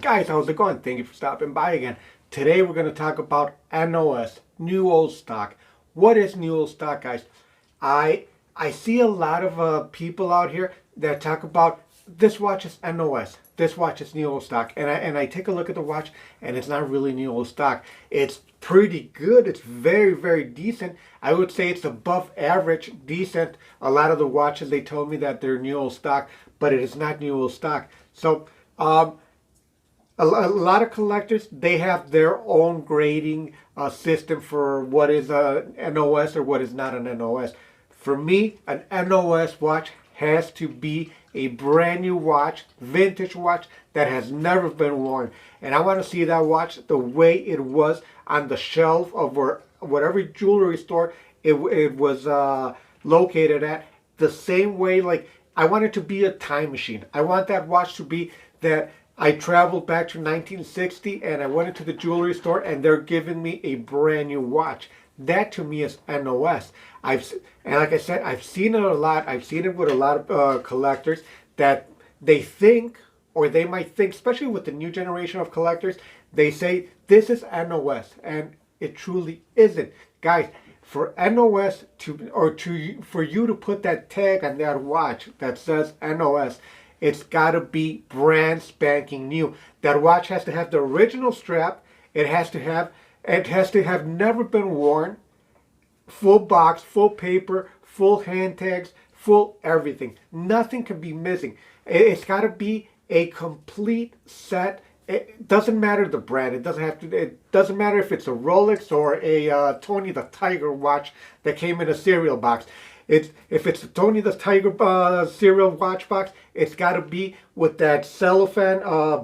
Guys, how's it going? Thank you for stopping by again. Today we're going to talk about N.O.S, new old stock. What is new old stock, guys? I see a lot of people out here that talk about this watch is N.O.S, this watch is new old stock, and I take a look at the watch and it's not really new old stock. It's pretty good. It's very decent. I would say it's above average, decent. A lot of the watches, they told me that they're new old stock, but it is not new old stock. So a lot of collectors, they have their own grading system for what is an N.O.S or what is not an N.O.S. For me, an N.O.S watch has to be a brand new watch, vintage watch that has never been worn. And I want to see that watch the way it was on the shelf of whatever jewelry store it was located at. The same way, like, I want it to be a time machine. I want that watch to be that I traveled back to 1960 and I went into the jewelry store and they're giving me a brand new watch. That to me is N.O.S. And like I said, I've seen it a lot. I've seen it with a lot of collectors that they think, or they might think, especially with the new generation of collectors, they say this is N.O.S. and it truly isn't. Guys, for N.O.S for you to put that tag on that watch that says N.O.S, it's got to be brand spanking new. That watch has to have the original strap. It has to have never been worn. Full box, full paper, full hand tags, full everything. Nothing can be missing. It's got to be a complete set. It doesn't matter the brand. It doesn't matter if it's a Rolex or a Tony the Tiger watch that came in a cereal box. If it's a Tony the Tiger cereal watch box, it's got to be with that cellophane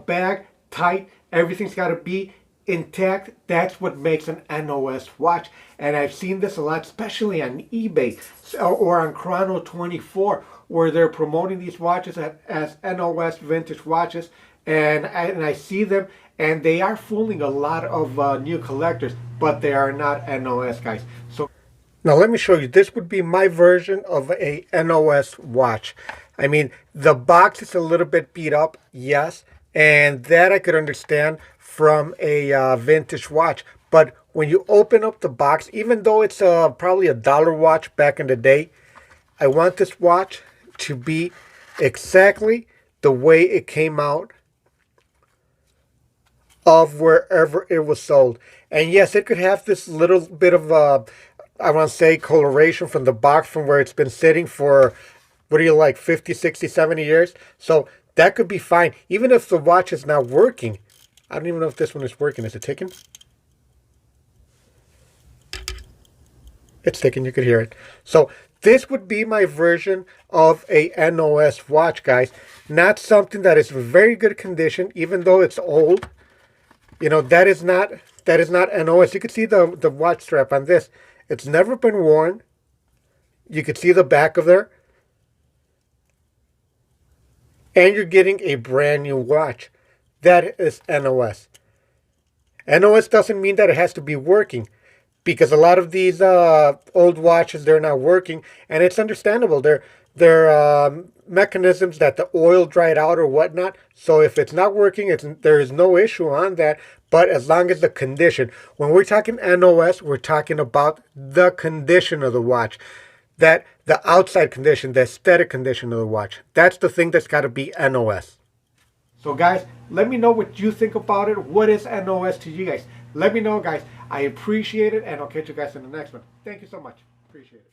bag, tight. Everything's got to be intact. That's what makes an N.O.S watch. And I've seen this a lot, especially on eBay or on Chrono24, where they're promoting these watches as N.O.S vintage watches. And I see them, and they are fooling a lot of new collectors, but they are not N.O.S, guys. So now let me show you. This would be my version of a N.O.S watch. I mean, the box is a little bit beat up, yes, and that I could understand from a vintage watch. But when you open up the box, even though it's probably a dollar watch back in the day, I want this watch to be exactly the way it came out of wherever it was sold. And yes, it could have this little bit of I want to say coloration from the box from where it's been sitting for, what do you like, 50, 60, 70 years? So that could be fine. Even if the watch is not working. I don't even know if this one is working. Is it ticking? It's ticking. You could hear it. So this would be my version of a N.O.S watch, guys. Not something that is in very good condition, even though it's old. You know, that is not N.O.S. You can see the watch strap on this. It's never been worn. You can see the back of there. And you're getting a brand new watch. That is N.O.S. N.O.S doesn't mean that it has to be working, because a lot of these old watches, they're not working, and it's understandable. They're mechanisms that the oil dried out or whatnot. So if it's not working, there is no issue on that. But as long as the condition, when we're talking N.O.S, we're talking about the condition of the watch, that the outside condition, the aesthetic condition of the watch. That's the thing that's got to be N.O.S. So guys, let me know what you think about it. What is N.O.S to you guys? Let me know, guys. I appreciate it, and I'll catch you guys in the next one. Thank you so much. Appreciate it.